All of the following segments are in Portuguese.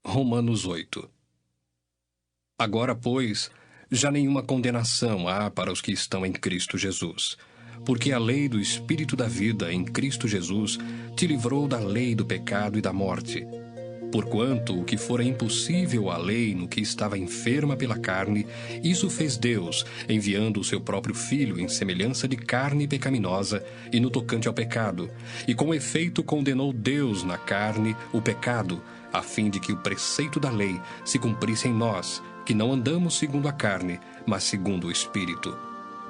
Romanos 8. Agora, pois, já nenhuma condenação há para os que estão em Cristo Jesus, porque a lei do Espírito da vida em Cristo Jesus te livrou da lei do pecado e da morte. Porquanto o que fora impossível à lei no que estava enferma pela carne, isso fez Deus, enviando o seu próprio Filho em semelhança de carne pecaminosa e no tocante ao pecado, e com efeito condenou Deus na carne o pecado, a fim de que o preceito da lei se cumprisse em nós, que não andamos segundo a carne, mas segundo o Espírito.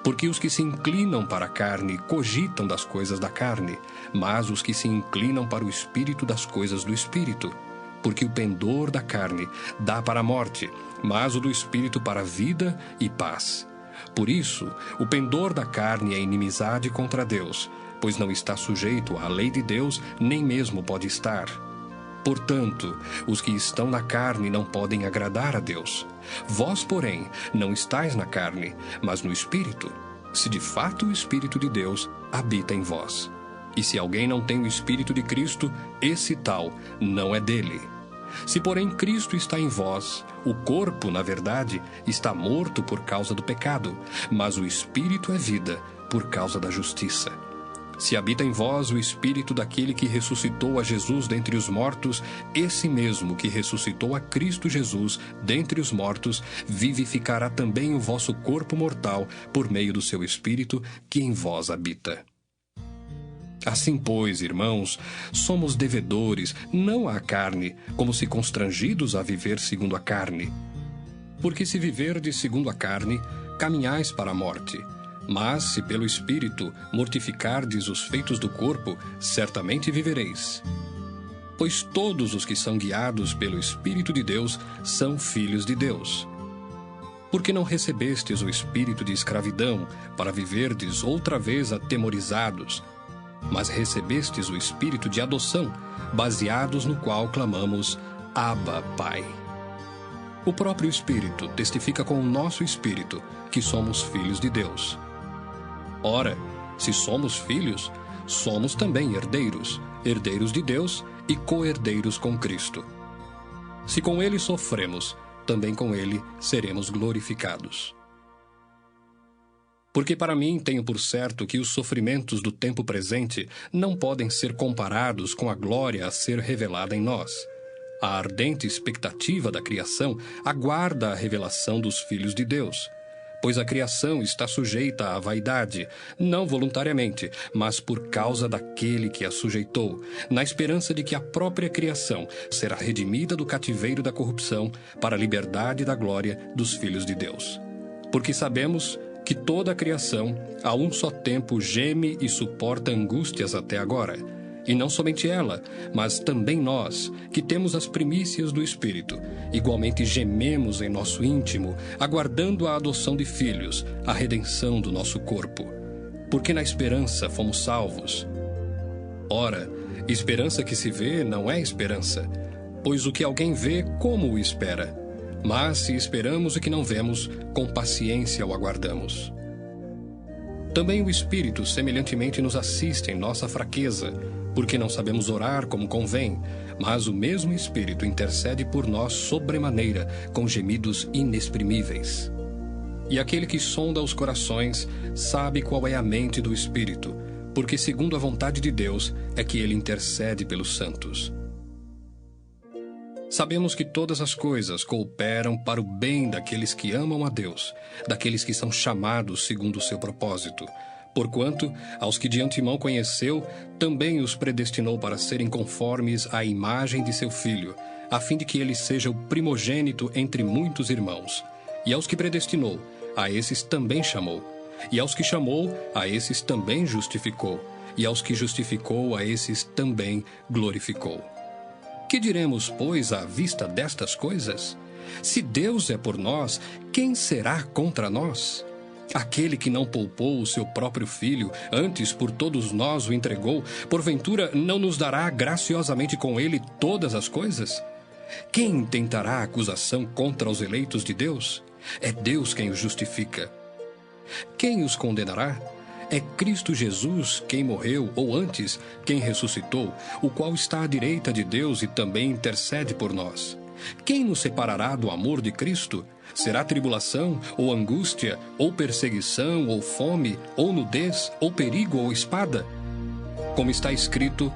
Porque os que se inclinam para a carne cogitam das coisas da carne, mas os que se inclinam para o Espírito das coisas do Espírito. Porque o pendor da carne dá para a morte, mas o do Espírito para a vida e paz. Por isso, o pendor da carne é inimizade contra Deus, pois não está sujeito à lei de Deus, nem mesmo pode estar. Portanto, os que estão na carne não podem agradar a Deus. Vós, porém, não estáis na carne, mas no Espírito, se de fato o Espírito de Deus habita em vós. E se alguém não tem o Espírito de Cristo, esse tal não é dele. Se, porém, Cristo está em vós, o corpo, na verdade, está morto por causa do pecado, mas o Espírito é vida por causa da justiça. Se habita em vós o Espírito daquele que ressuscitou a Jesus dentre os mortos, esse mesmo que ressuscitou a Cristo Jesus dentre os mortos, vivificará também o vosso corpo mortal por meio do seu Espírito que em vós habita. Assim, pois, irmãos, somos devedores, não à carne, como se constrangidos a viver segundo a carne. Porque se viverdes segundo a carne, caminhais para a morte. Mas, se pelo Espírito mortificardes os feitos do corpo, certamente vivereis. Pois todos os que são guiados pelo Espírito de Deus são filhos de Deus. Porque não recebestes o espírito de escravidão, para viverdes outra vez atemorizados, mas recebestes o Espírito de adoção, baseados no qual clamamos, Abba, Pai. O próprio Espírito testifica com o nosso Espírito que somos filhos de Deus. Ora, se somos filhos, somos também herdeiros, herdeiros de Deus e co-herdeiros com Cristo. Se com Ele sofremos, também com Ele seremos glorificados. Porque para mim tenho por certo que os sofrimentos do tempo presente não podem ser comparados com a glória a ser revelada em nós. A ardente expectativa da criação aguarda a revelação dos filhos de Deus. Pois a criação está sujeita à vaidade, não voluntariamente, mas por causa daquele que a sujeitou, na esperança de que a própria criação será redimida do cativeiro da corrupção para a liberdade da glória dos filhos de Deus. Porque sabemos que toda a criação, a um só tempo, geme e suporta angústias até agora. E não somente ela, mas também nós, que temos as primícias do Espírito, igualmente gememos em nosso íntimo, aguardando a adoção de filhos, a redenção do nosso corpo. Porque na esperança fomos salvos. Ora, esperança que se vê não é esperança, pois o que alguém vê, como o espera? Mas se esperamos o que não vemos, com paciência o aguardamos. Também o Espírito semelhantemente nos assiste em nossa fraqueza, porque não sabemos orar como convém, mas o mesmo Espírito intercede por nós sobremaneira, com gemidos inexprimíveis. E aquele que sonda os corações sabe qual é a mente do Espírito, porque segundo a vontade de Deus é que ele intercede pelos santos. Sabemos que todas as coisas cooperam para o bem daqueles que amam a Deus, daqueles que são chamados segundo o seu propósito. Porquanto, aos que de antemão conheceu, também os predestinou para serem conformes à imagem de seu Filho, a fim de que ele seja o primogênito entre muitos irmãos. E aos que predestinou, a esses também chamou. E aos que chamou, a esses também justificou. E aos que justificou, a esses também glorificou. Que diremos, pois, à vista destas coisas? Se Deus é por nós, quem será contra nós? Aquele que não poupou o seu próprio Filho, antes por todos nós o entregou, porventura não nos dará graciosamente com ele todas as coisas? Quem tentará acusação contra os eleitos de Deus? É Deus quem os justifica. Quem os condenará? É Cristo Jesus quem morreu, ou antes, quem ressuscitou, o qual está à direita de Deus e também intercede por nós. Quem nos separará do amor de Cristo? Será tribulação, ou angústia, ou perseguição, ou fome, ou nudez, ou perigo, ou espada? Como está escrito: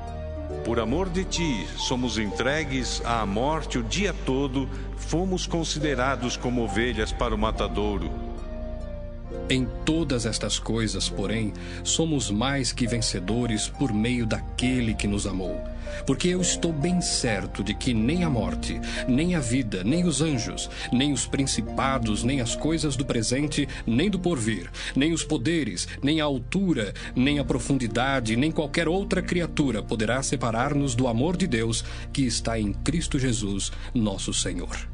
por amor de ti, somos entregues à morte o dia todo, fomos considerados como ovelhas para o matadouro. Em todas estas coisas, porém, somos mais que vencedores por meio daquele que nos amou. Porque eu estou bem certo de que nem a morte, nem a vida, nem os anjos, nem os principados, nem as coisas do presente, nem do porvir, nem os poderes, nem a altura, nem a profundidade, nem qualquer outra criatura poderá separar-nos do amor de Deus que está em Cristo Jesus, nosso Senhor.